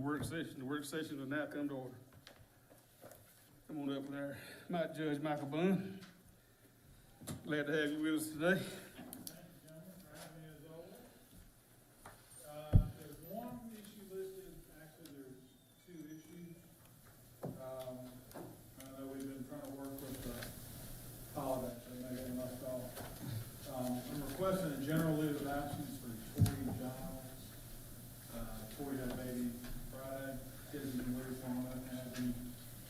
the work session. The work session will now come to order. Come on up there, Judge Michael Bunn. Glad to have you with us today. Thank you, gentlemen, for having me as always. There's one issue listed, actually there's two issues. I know we've been trying to work with the holiday, so maybe they must off. I'm requesting a general leave of absence for Tori Giles. Tori had a baby Friday, kids have been leave long enough to have any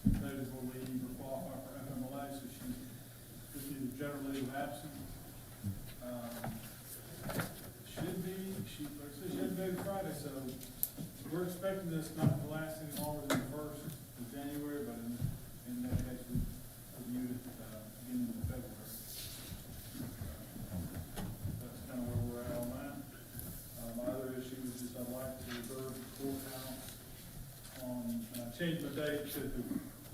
notable leave or qualify for FMLA, so she just needs a general leave of absence. Should be, she had a baby Friday, so we're expecting this not to last any longer than the 1st of January, but in that case, we review it, beginning of February. That's kind of where we're at on that. My other issue is just I'd like to reserve the courthouse on, change my date to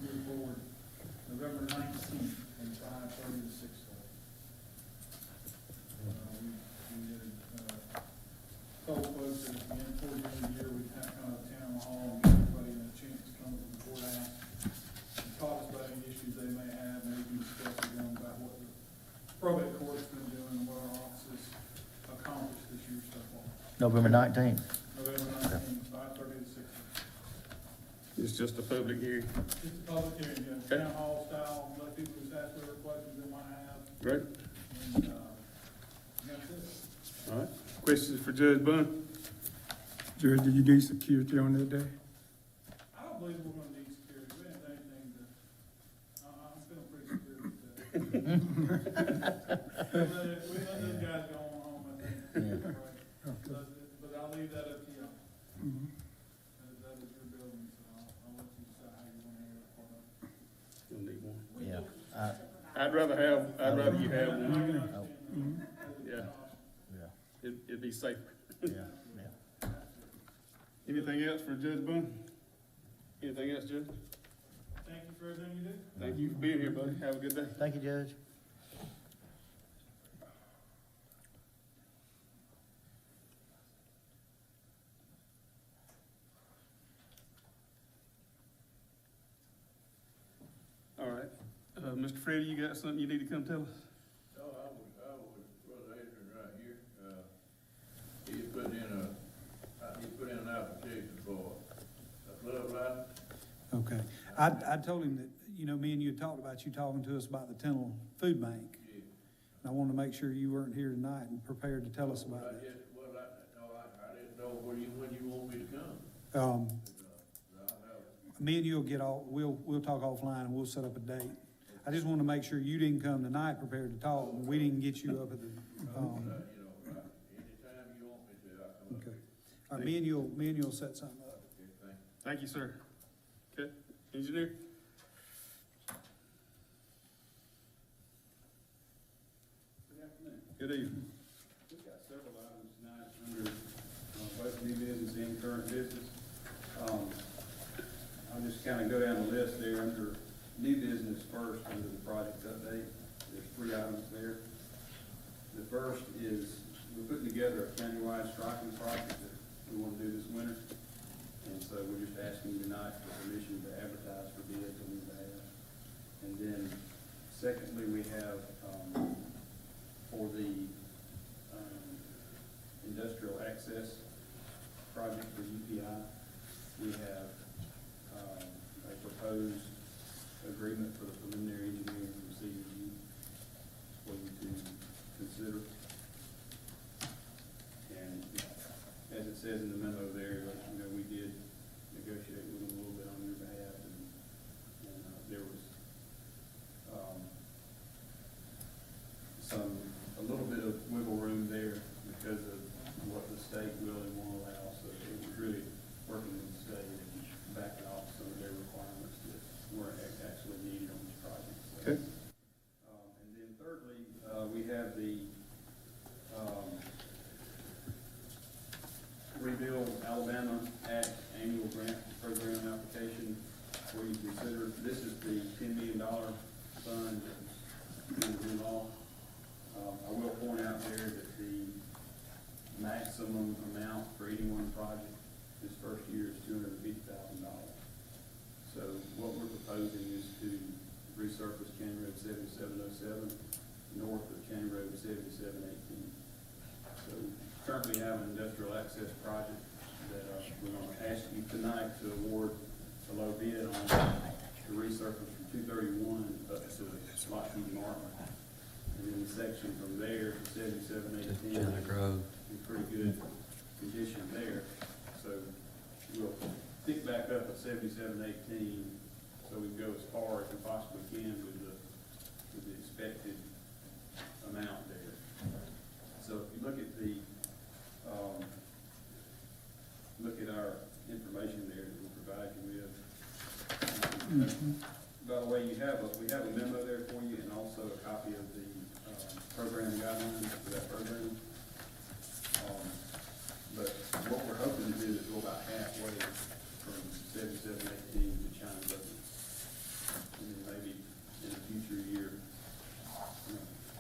move forward, November 19th from 5:30 to 6:30. We had, told folks that at the end, towards the end of the year, we'd have kind of a town hall and give everybody a chance to come to the courthouse and talk about any issues they may have, maybe discuss with them about what the probate court's been doing and what our offices accomplished this year so far. November 19th. November 19th, 5:30 to 6:30. It's just a public hearing. Just a public hearing, yeah, Okay. town hall style, let people just ask whatever questions they might have, Great. and, that's it. All right. Questions for Judge Bunn? Judge, do you need security on that day? I don't believe we're gonna need security, we ain't anything to, I'm feeling pretty secure today. We let those guys go on home, I think. Right. But I'll leave that up to you. Mhm. That is your building, so I'll let you decide how you wanna handle that part of it. You'll need one. Yeah. I'd rather you have And one. I can understand, Mhm. Yeah. Yeah. It'd be safer. Yeah. Anything else for Judge Bunn? Anything else, Judge? Thank you for everything you do. Thank you for being here, buddy. Have a good day. Thank you, Judge. All right. Mr. Freddie, you got something you need to come tell us? No, I was, Brother Adrian right here, he put in an application for a club license. Okay. I told him that, you know, me and you had talked about you talking to us about the Tennille Food Bank. Yeah. And I wanted to make sure you weren't here tonight and prepared to tell us about I it. didn't know when you want me to come. Um, I'll have, me and you'll get all, we'll talk offline and we'll set up a date. I just wanted to make sure you didn't come tonight prepared to talk, and we didn't get you up at the, anytime you want me to, I'll come up okay. here. All right, me and you'll set something up. Okay, thank you. Thank you, sir. Okay, engineer? Good afternoon. Good evening. We've got several items tonight under both new business and current business. I'll just kind of go down the list there under new business first, under the project update. There's 3 items there. The first is we're putting together a countywide striping project that we want to do this winter. And so we're just asking you tonight for permission to advertise for bids on your behalf. And then secondly, we have, for the industrial access project for UPI, we have a proposed agreement for the preliminary engineering from CDU for you to consider. And as it says in the memo there, you know, we did negotiate with them a little bit on your behalf, and there was a little bit of wiggle room there because of what the state will and won't allow, so it was really working with the state and backing off some of their requirements that weren't actually needed on this project. So, Okay. and then thirdly, we have the rebuild 7707, north of County Road 7718. So currently have an industrial access project that we're going to ask you tonight to award a low bid on the resurface from 231 up to Lockheed Martin. And then the section from there to 7718 in pretty good condition there. So we'll pick back up at 7718 so we can go as far as we possibly can with the expected amount there. So if you look at the, look at our information there that we provide you with. By the way, we have a memo there for you and also a copy of the program guidelines for that program. But what we're hoping to do is go about halfway from 7718 to China Business. And then maybe in a future year,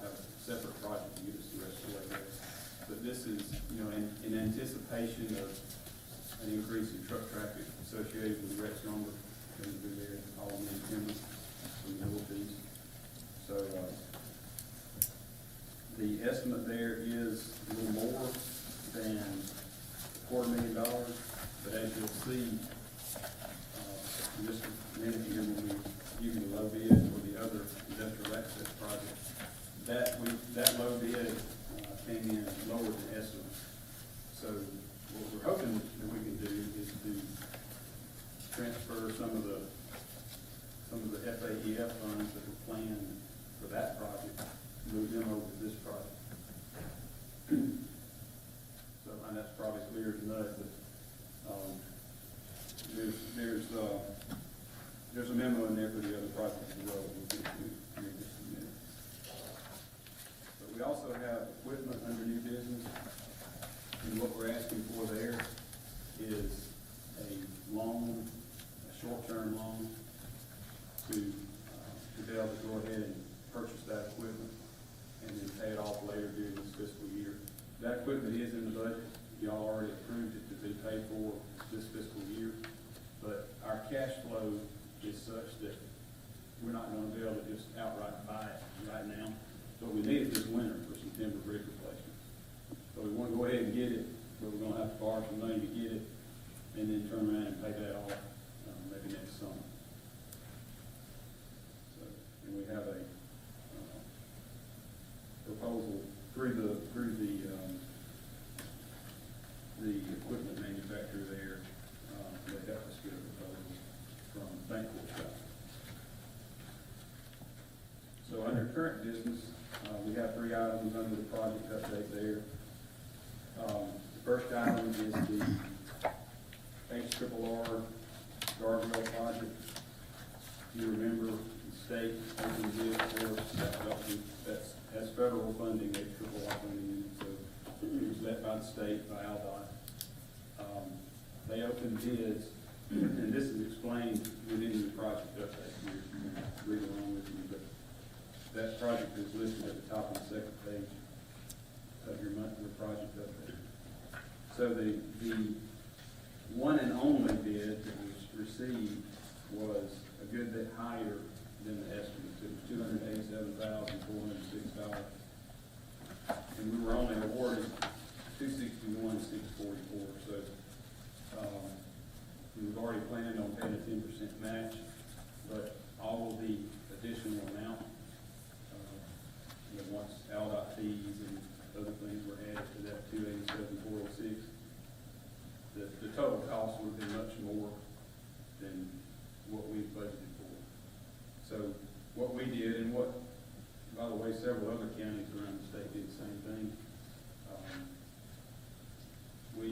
have a separate project to get us the rest of the way there. But this is, in anticipation of an increase in truck traffic associated with Rex lumber, going to be there, all in the timber from the northeast. So, the estimate there is a little more than $250,000, but as you'll see, in just a minute here when we give you the low bid for the other industrial access project, that low bid came in lower than estimate. So what we're hoping that we can do is to transfer some of the FAEF funds that were planned for that project, move them over to this project. So, and that's probably clear as mud, but, there's a memo in there for the other projects as well. We'll get to here in just a minute. But we also have equipment under new business, and what we're asking for there is a loan, a short-term loan to be able to go ahead and purchase that equipment and then pay it off later during this fiscal year. That equipment is in the budget. Y'all already approved it to be paid for this fiscal year. But our cash flow is such that we're not gonna be able to just outright buy it right now. But we need it this winter for some timber bridge replacements. So we wanna go ahead and get it, but we're gonna have to borrow some money to get it and then turn around and pay that off, maybe next summer. So, and we have a, proposal through the equipment manufacturer there, they help us get a proposal from Bancorp Shop. So under current business, we have 3 items under the project update there. The first item is the HRRR guardrail project. If you remember, the state opened bid for us, that's federal funding, HRRR funding, so it was let by the state, by ALDOT. They opened bids, and this is explained within the project update, you can read along with me, but that project is listed at the top of the second page of your monthly project update. So the one and only bid that was received was a good bit higher than the estimates. It was $287,406. And we were only awarded $261,644. So we've already planned on paying a 10% match, but all of the additional amount, once ALDOT fees and other things were added to that $287,406, the total cost would have been much more than what we budgeted for. So what we did, and what, by the way, several other counties around the state did the same thing. We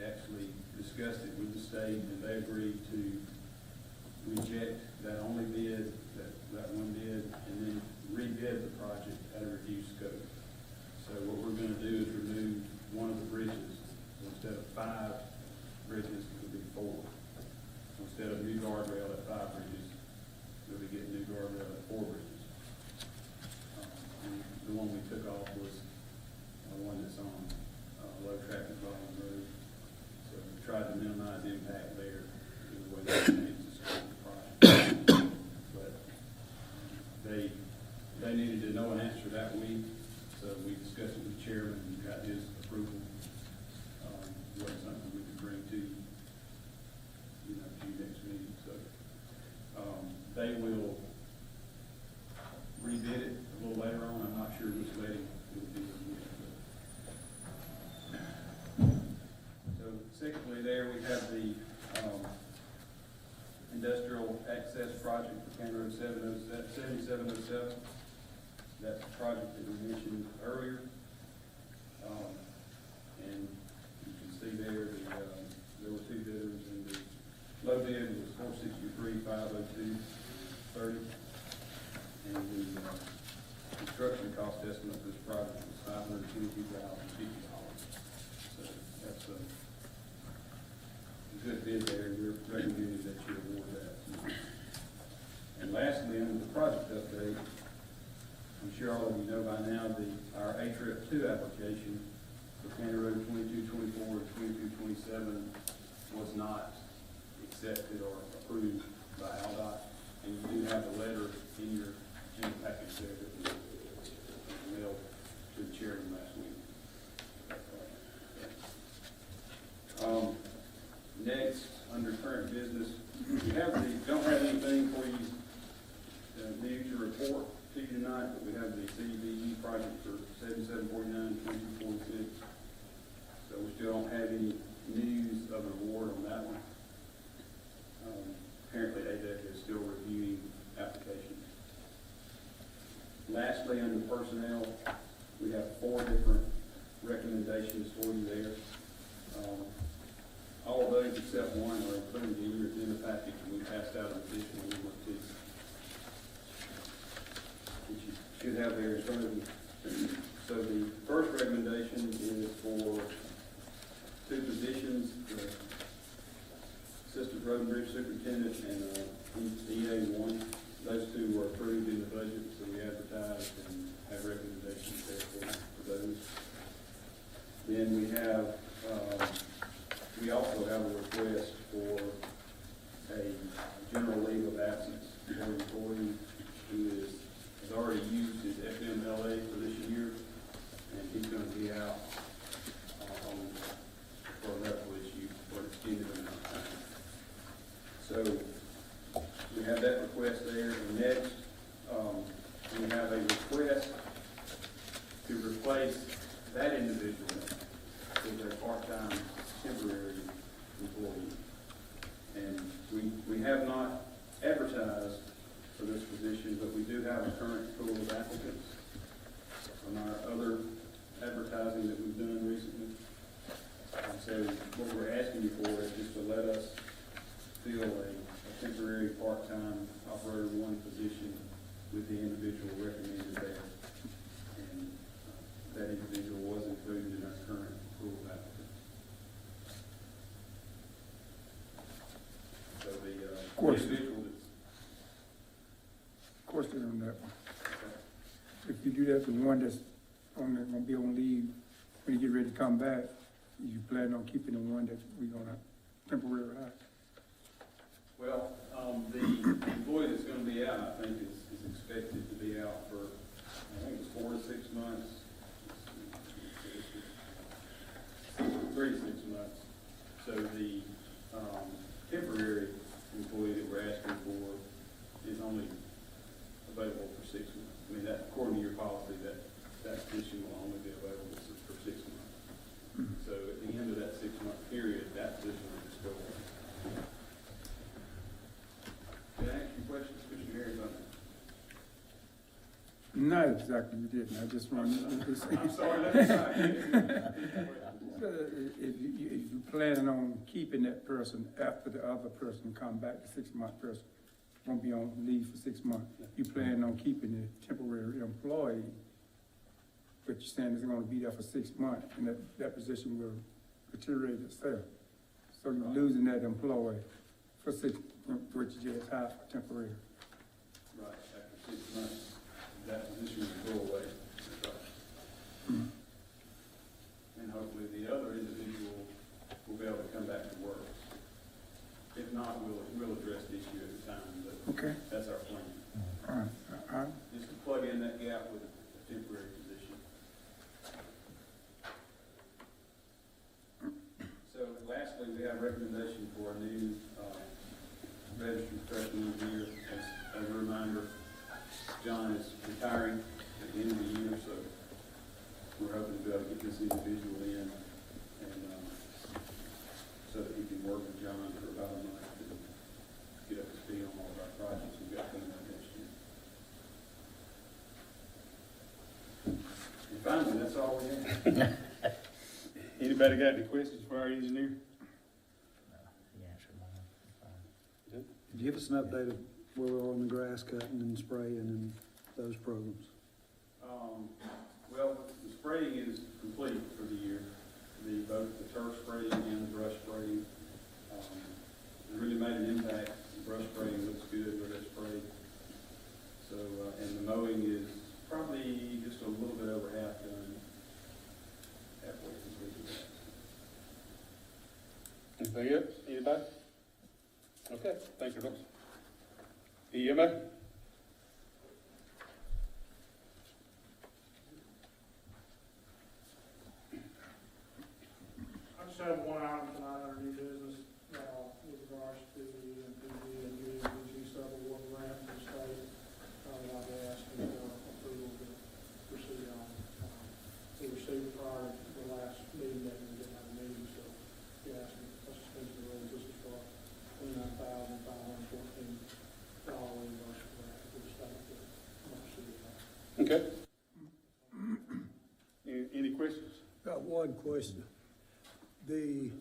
actually discussed it with the state, and they agreed to reject that only bid, that one bid, and then rebid the project at a reduced scope. So what we're gonna do is remove one of the bridges. So instead of 5 bridges, it'll be 4. So instead of new guardrail at 5 bridges, we'll be getting new guardrail at 4 bridges. And the one we took off was one that's on low traffic volume road. So we tried to minimize impact there in the way that it needs to scope the project. But an answer that week, so we discussed it with the chairman and got his approval. Wasn't something we could bring to you, to you next meeting, so. They will rebid it a little later on, I'm not sure which way it will be. So secondly, there we have the, industrial access project for County Road 7707. That's the project that we mentioned earlier. And you can see there, there were two bidders, and the low bid was $463,502.30. And the construction cost estimate for this project was $522,050. So that's a good bid there, and we're recommending that you award that. And lastly, under the project update, I'm sure all of you know by now, our A-Trip 2 application for County Road 2224 and 2227 was not accepted or approved by AlDOT. And you do have a letter in your package there that was mailed to the chairman last week. Next, under current business, we don't have anything for you new to report to you tonight, but we have the CDBG project for 7749, 2246. So we still don't have any news of an award on that one. Apparently ADEC is still reviewing applications. Lastly, under personnel, we have 4 different recommendations for you there. All of those except one are included in the package, and we passed out an additional number 2, which you should have there in front of you. So the first recommendation is for 2 positions, the Assistant Road and Bridge Superintendent and EA1. Those 2 were approved in the budget, so we advertised and have recommendations there for those. Then we also have a request for a general leave of absence for an employee who has already used his FMLA for this year, and he's going to be out for a medical issue for an extended amount of time. So we have that request there. And next, we have a request to replace that individual with a part-time temporary employee. And we have not advertised for this position, but we do have a current pool of applicants from our other advertising that we've done recently. And so what we're asking you for is just to let us fill a temporary part-time operator 1 position with the individual recommended there. And that individual was included in our current pool of applicants. So the individual that's... Question on that one. If you do that to one that's gonna be on leave, when you get ready to come back, you plan on keeping the one that we're gonna temporarily hire? Well, the employee that's gonna be out, I think, is expected to be out for, I think it's 4 to 6 months. 3 to 6 months. So the temporary employee that we're asking for is only available for 6 months. I mean, that, according to your policy, that position will only be available for 6 months. So at the end of that 6-month period, that position will just go away. Did I answer your question, Mr. Harris, on that? Not exactly, you didn't, I just wanted to say. I'm sorry, that's right. So if you planning on keeping that person after the other person come back, the 6-month person won't be on leave for 6 months, you plan on keeping the temporary employee, but you're saying it's gonna be there for 6 months, and that position will deteriorate itself. So you're losing that employee for 6, which you just hired for temporary. Right, after 6 months, that position will go away. And hopefully the other individual will be able to come back to work. If not, we'll address the issue at the time, but Okay, that's our plan. all right, Just to plug in that gap with we're hoping to be able to get this individual in and, so that he can work with John for about a month and get up to speed on all of our projects we've got coming up next year. And finally, that's all we have. Anybody got any questions for our engineer? He answered mine. Fine. Give us an update of where we're on the grass cutting and spraying and those programs. Well, the spraying is complete for the year. Both the turf spraying and the brush spraying, it really made an impact. The brush spraying looks good where that's sprayed. So, and the mowing is probably just a little bit over half done, halfway completed. Anything else? Anybody? Okay, thank you, Ross. EMA? I just have one item tonight under new business, with regards to the MPD and UNG sub-award grant from the state. I've asked for approval to proceed on. We received prior to the last meeting that we didn't have a meeting, so we asked me, let's suspend the rules. This is for $29,514 reimbursement grant for the state to proceed on. Okay. Any questions? Got one question. They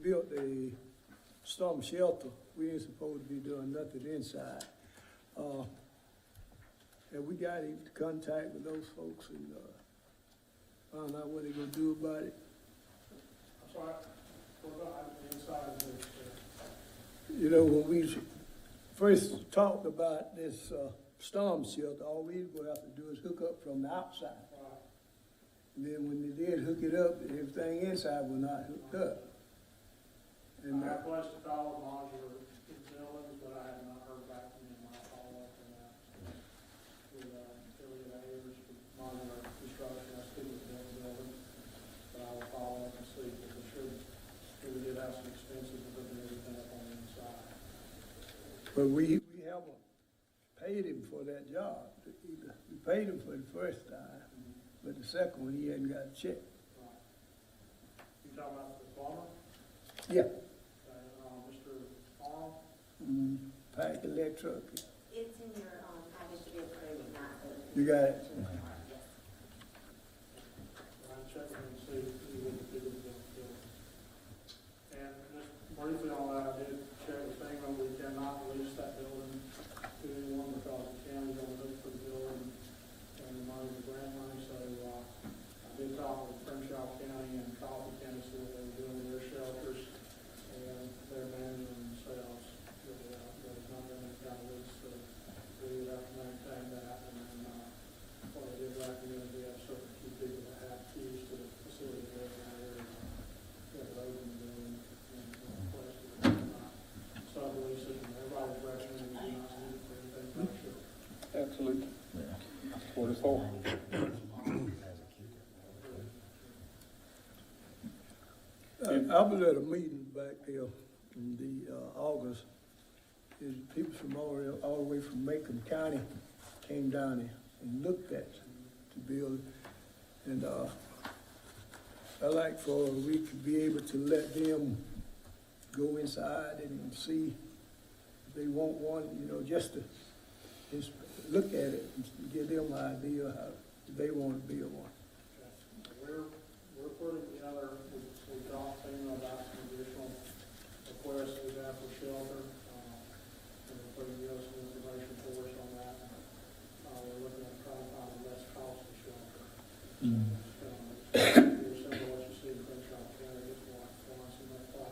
built a storm shelter. We ain't supposed to be doing nothing inside. Have we got into contact with those folks and, found out what they're gonna do about it? I'm sorry, what about inside of the, You know, when we first talked about this, storm shelter, all we were gonna have to do is hook up from the outside. And then when they did hook it up, everything inside was not hooked up. And, I requested all modular buildings, but I have not heard back from them. I'll follow up on that. With, Elliot Ayers for modular construction, I speak with them building, but I will follow up and see, because I'm sure we did have some expenses of putting everything up on the inside. but we haven't paid him for that job. We paid him for the first time, but the second one, he hadn't got a check. Right. You talking about the plumber? Yeah. Mr. Arnold? Pike Electric. It's in your, package to be approved, not the. You got it? I'll check with him and see if he would do the bill. And just briefly on that, I did check with FEMA, we cannot lease that building to anyone because the county's gonna look for the building and the money, the grant money, so, I did talk with Crenshaw County and Coffee County, see what they were doing with their shelters, and they're managing themselves, there's not been any kind of lease, so we would have to maintain that, and then, what I did recommend, we have certain key people that have keys to the facility in that area, that are open to them, and requested it, sublease it, and everybody's recommending we do not need it for anything but sure. Absolutely. Yeah. That's what it's for. I was at a meeting back there in the, August. Is people from all the way from Macomb County came down there and looked at the building. And, I like for we to be able to let them go inside and see if they want one, you know, just to look at it and give them an idea how they want to build one. We're putting together, we talked to them about some additional requests we have for shelter, and we're putting together some information for us on that. We're looking at trying to find the less costly shelter. Similar to what you see in Crenshaw County, it's more like one, some of the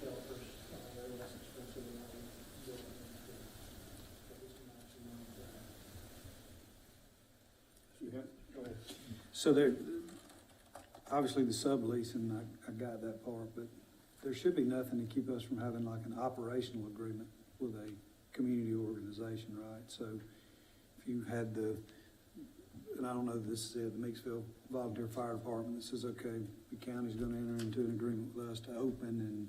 shelters, they're less expensive than what we built in the city. But it's a maximum of that. Go ahead. So there, obviously the sublease, and I got that part, but there should be nothing to keep us from having like an operational agreement with a community organization, right? So if you had and I don't know if this is it, the Meeksville Volunteer Fire Department that says, okay, the county's gonna enter into an agreement with us to open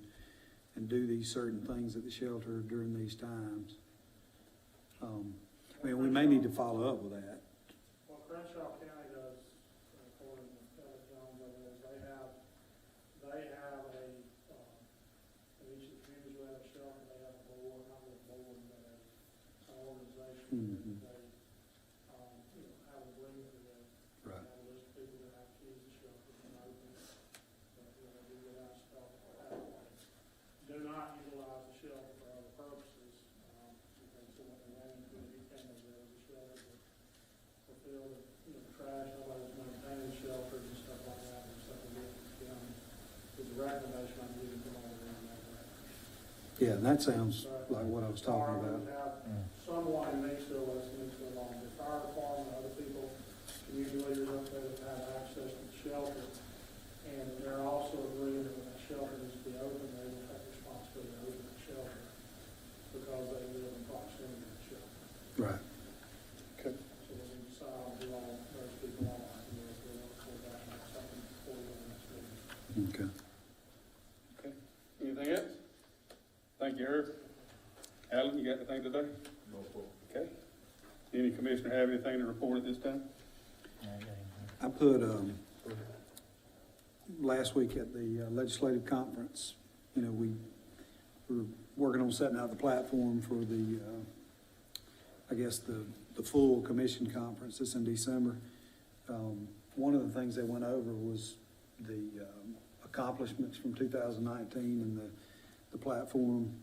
and do these certain things at the shelter during these times. I mean, we may need to follow up with that. Yeah, and that sounds like what I was talking about. We have someone who needs to along the fire department, other people, community leaders up there that have access to the shelter. And they're also agreeing that when that shelter needs to be open, they will have responsibility to open the shelter because they live in proximity to the shelter. Right. Okay. So when we decide who all those people are, we'll work toward that and have something before we go to the next meeting. Okay. Okay. Anything else? Thank you, Herb. Alan, you got anything today? No problem. Okay. Any commissioner have anything to report at this time? I put, last week at the legislative conference, you know, we were working on setting out the platform for the, I guess, the full commission conference that's in December. One of the things they went over was the accomplishments from 2019 and the platform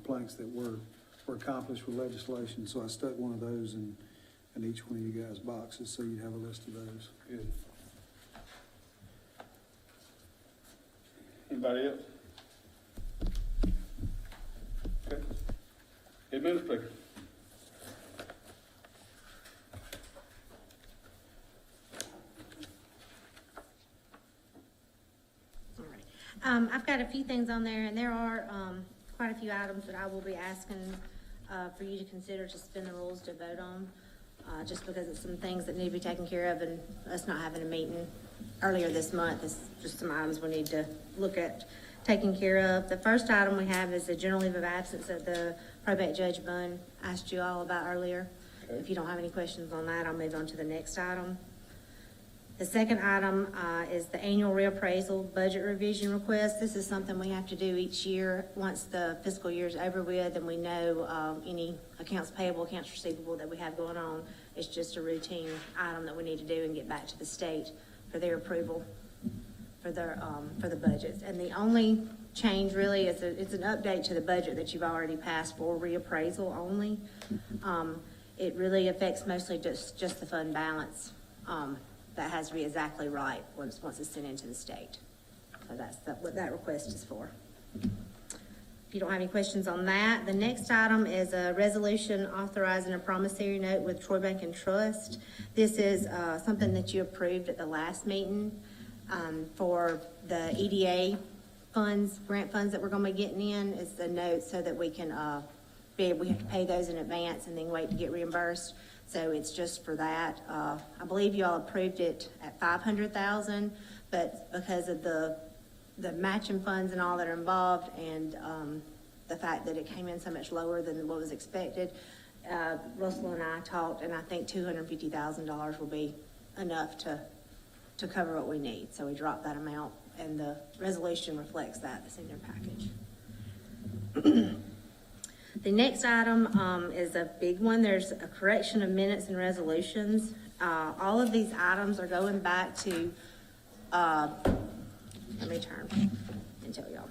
planks that were accomplished with legislation. So I stuck one of those in each one of you guys' boxes, so you'd have a list of those. Good. Anybody else? Okay. Administrator. All right. I've got a few things on there, and there are quite a few items that I will be asking for you to consider to suspend the rules to vote on, just because it's some things that need to be taken care of, and us not having a meeting earlier this month is just some items we need to look at taking care of. The first item we have is the general leave of absence that the probate judge Bunn asked you all about earlier. Okay. If you don't have any questions on that, I'll move on to the next item. The second item is the annual reappraisal budget revision request. This is something we have to do each year. Once the fiscal year is over with and we know any accounts payable, accounts receivable that we have going on, it's just a routine item that we need to do and get back to the state for their approval for the budgets. And the only change really is it's an update to the budget that you've already passed for reappraisal only. It really affects mostly just the fund balance. That has to be exactly right once it's sent into the state. So that's what that request is for. If you don't have any questions on that, the next item is a resolution authorizing a promissory note with Troy Bank and Trust. This is something that you approved at the last meeting for the EDA funds, grant funds that we're going to be getting in. It's the note so that we can we have to pay those in advance and then wait to get reimbursed. So it's just for that. I believe you all approved it at $500,000, but because of the matching funds and all that are involved and the fact that it came in so much lower than what was expected, Russell and I talked, and I think $250,000 will be enough to cover what we need. So we dropped that amount, and the resolution reflects that. It's in your package. The next item is a big one. There's a correction of minutes and resolutions. All of these items are going back to, let me turn and tell y'all.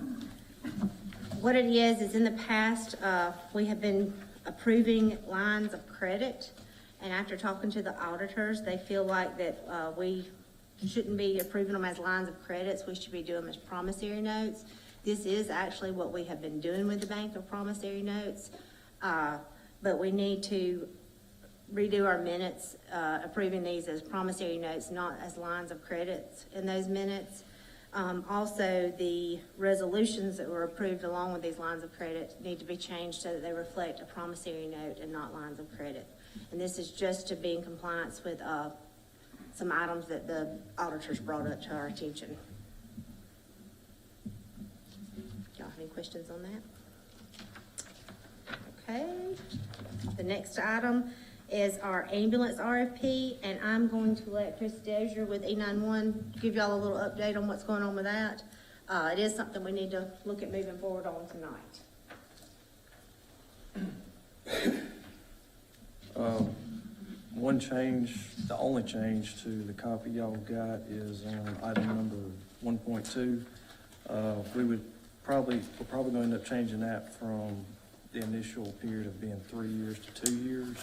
What it is in the past, we have been approving lines of credit, and after talking to the auditors, they feel like that we shouldn't be approving them as lines of credits. We should be doing them as promissory notes. This is actually what we have been doing with the bank of promissory notes, but we need to redo our minutes, approving these as promissory notes, not as lines of credits in those minutes. Also, the resolutions that were approved along with these lines of credit need to be changed so that they reflect a promissory note and not lines of credit. And this is just to be in compliance with some items that the auditors brought up to our attention. Y'all have any questions on that? Okay. The next item is our ambulance RFP, and I'm going to let Chris Dozier with E91 give y'all a little update on what's going on with that. It is something we need to look at moving forward on tonight. One change, the only change to the copy y'all got is on item number 1.2. We're probably going to end up changing that from the initial period of being 3 years to 2 years,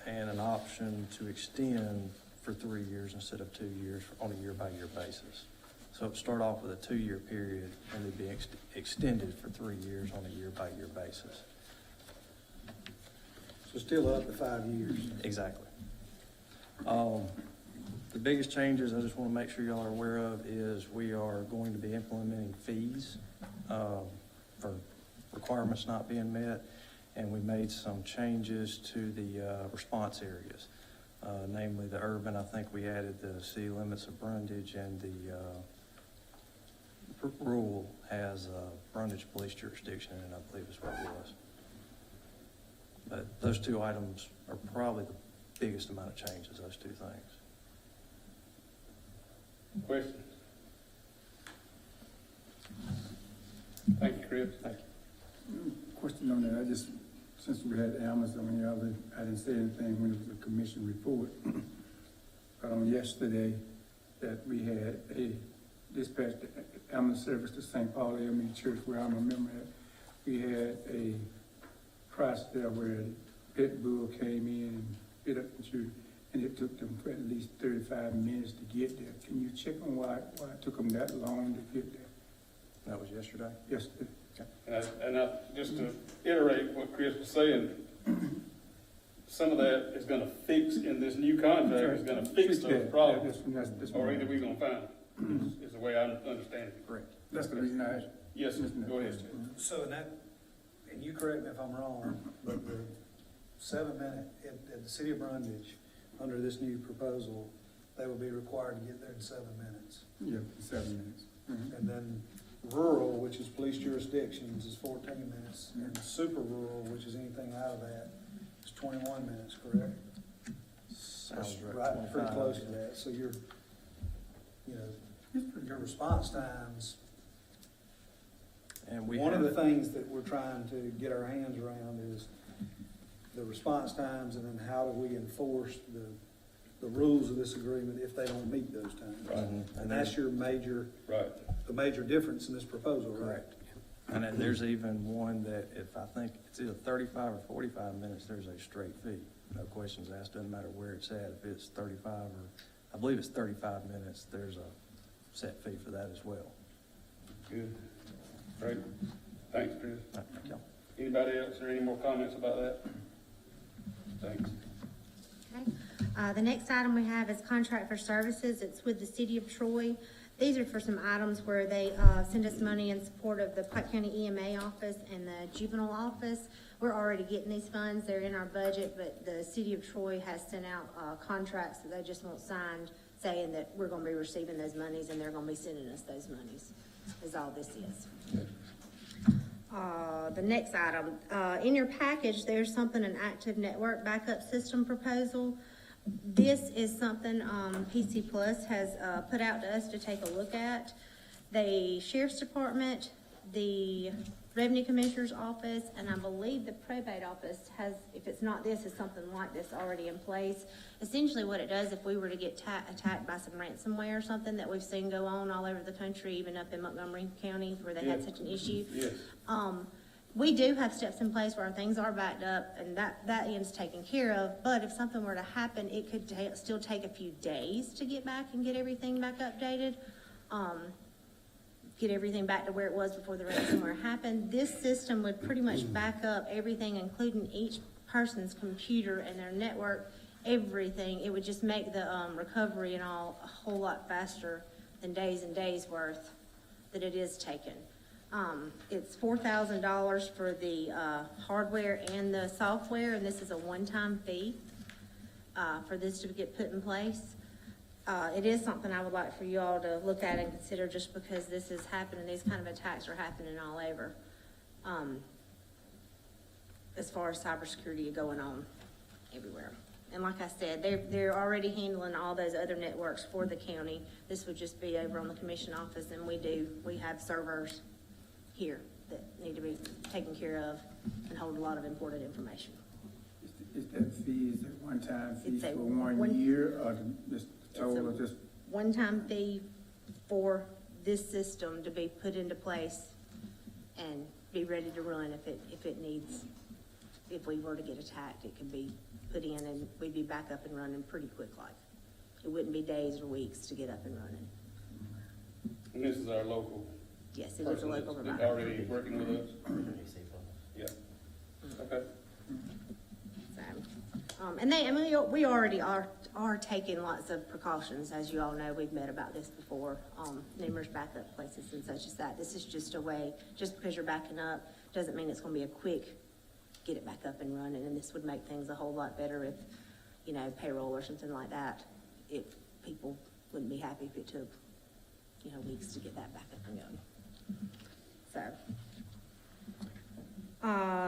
and an option to extend for 3 years instead of 2 years on a year-by-year basis. So it'd start off with a 2-year period and it'd be extended for 3 years on a year-by-year basis. So still up to 5 years. Exactly. The biggest changes I just want to make sure y'all are aware of is we are going to be implementing fees for requirements not being met, and we made some changes to the response areas. Namely the urban, I think we added the city limits of Brundage, and the rural has Brundage police jurisdiction, and I believe is what it was. But those 2 items are probably the biggest amount of changes, those 2 things. Questions? Thank you, Chris. Thank you. Question on that, since we had Amazon here, I didn't say anything when it was a commission report. Yesterday, that we had a dispatch ambulance service to St. Paul Elementary Church, where I'm a member at. We had a crash there where the pit bull came in and bit up the church, and it took them for at least 35 minutes to get there. Can you check on why it took them that long to get there? That was yesterday? Yesterday. Just to iterate what Chris was saying, some of that is gonna fix in this new contract, is gonna fix those problems. That's Or either we're gonna find them, is the way I understand it. Correct. That's the reason I asked. Yes, sir. Go ahead, sir. So and you correct me if I'm wrong, but the 7-minute at the city of Brundage, under this new proposal, they will be required to get there in 7 minutes. Yeah, 7 minutes. And then rural, which is police jurisdictions, is 14 minutes. And super rural, which is anything out of that, is 21 minutes, correct? Sounds Right, pretty 25. close to that. So your response times, And we one of have- the things that we're trying to get our hands around is the response times, and then how do we enforce the rules of this agreement if they don't meet those times? Right. And that's your major, Right. the major difference in this proposal, right? Correct. And then there's even one that if I think it's either 35 or 45 minutes, there's a straight fee. No questions asked, doesn't matter where it's at. If it's 35 or, I believe it's 35 minutes, there's a set fee for that as well. Good. Great. Thanks, Chris. Thank y'all. Anybody else, or any more comments about that? Thanks. Okay. The next item we have is contract for services. It's with the city of Troy. These are for some items where they send us money in support of the Pike County EMA office and the juvenile office. We're already getting these funds. They're in our budget, but the city of Troy has sent out contracts that they just want signed, saying that we're gonna be receiving those monies and they're gonna be sending us those monies, is all this is. The next item, in your package, there's something, an active network backup system proposal. This is something, PC Plus has, put out to us to take a look at. The Sheriff's Department, the Revenue Commissioner's Office, and I believe the Probate Office has, if it's not this, is something like this already in place. Essentially what it does, if we were to get attacked by some ransomware or something that we've seen go on all over the country, even up in Montgomery County where they had such an issue. Yes. We do have steps in place where our things are backed up and that end's taken care of, but if something were to happen, it could still take a few days to get back and get everything back updated. Get everything back to where it was before the ransomware happened. This system would pretty much back up everything, including each person's computer and their network, everything. It would just make the recovery and all a whole lot faster than days and days worth that it is taken. It's $4,000 for the hardware and the software, and this is a one-time fee for this to get put in place. It is something I would like for you all to look at and consider, just because this is happening, these kind of attacks are happening all over. As far as cybersecurity going on everywhere. And like I said, they're already handling all those other networks for the county. This would just be over on the commission office, and we have servers here that need to be taken care of and hold a lot of important information. Is that fee, is that one-time fee It's a for 1 year, or just total, or just? One-time fee for this system to be put into place and be ready to run if it needs, if we were to get attacked, it could be put in and we'd be back up and running pretty quick like. It wouldn't be days or weeks to get up and running. And this is our local Yes, it is a person local that's provider. already working with us. Yeah. Okay. So, and we already are taking lots of precautions, as you all know, we've met about this before, numerous backup places and such as that. This is just a way, just because you're backing up, doesn't mean it's gonna be a quick, get it back up and running, and this would make things a whole lot better if, you know, payroll or something like that, if people wouldn't be happy if it took, you know, weeks to get that back up and going. So.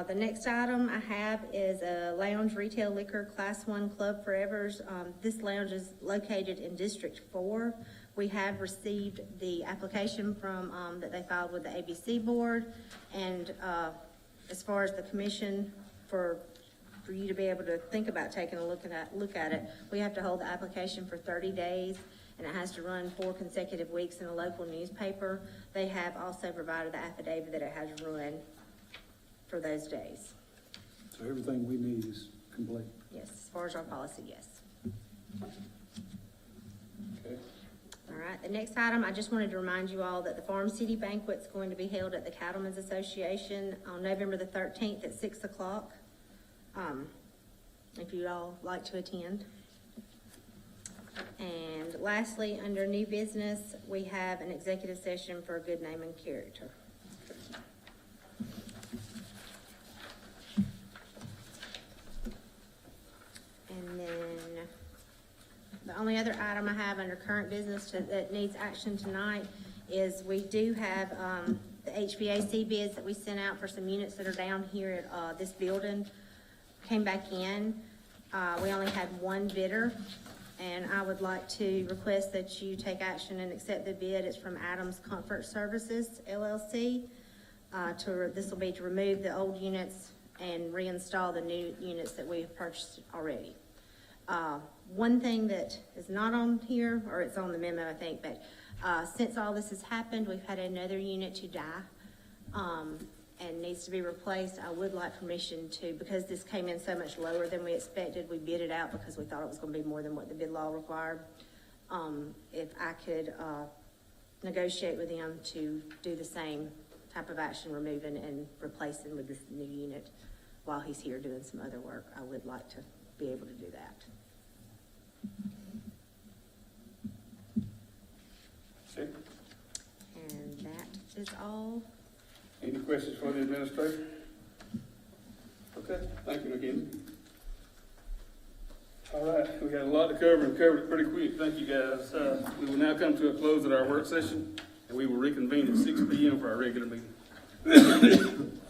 The next item I have is a lounge retail liquor Class 1 Club Forevers. This lounge is located in District 4. We have received the application from, that they filed with the ABC Board. And, as far as the commission, for you to be able to think about taking a look at it, we have to hold the application for 30 days, and it has to run 4 consecutive weeks in a local newspaper. They have also provided the affidavit that it has run for those days. So everything we need is complete. Yes, as far as our policy, yes. Okay. All right, the next item, I just wanted to remind you all that the Farm City Banquet's going to be held at the Cattlemen's Association on November the 13th at 6 o'clock. If you'd all like to attend. And lastly, under new business, we have an executive session for good name and character. And then the only other item I have under current business that needs action tonight is we do have, the HVAC bids that we sent out for some units that are down here at, this building came back in. We only had one bidder, and I would like to request that you take action and accept the bid. It's from Adams Comfort Services LLC. This will be to remove the old units and reinstall the new units that we have purchased already. One thing that is not on here, or it's on the memo, I think, but since all this has happened, we've had another unit to die and needs to be replaced. I would like permission to, because this came in so much lower than we expected, we bid it out because we thought it was going to be more than what the bid law required. If I could negotiate with them to do the same type of action, removing and replacing with this new unit while he's here doing some other work, I would like to be able to do that. Okay. And that is all. Any questions for the administrator? Okay, thank you, McKinney. All right, we got a lot to cover and covered it pretty quick. Thank you, guys. We will now come to a close of our work session, and we will reconvene at 6 p.m. for our regular meeting.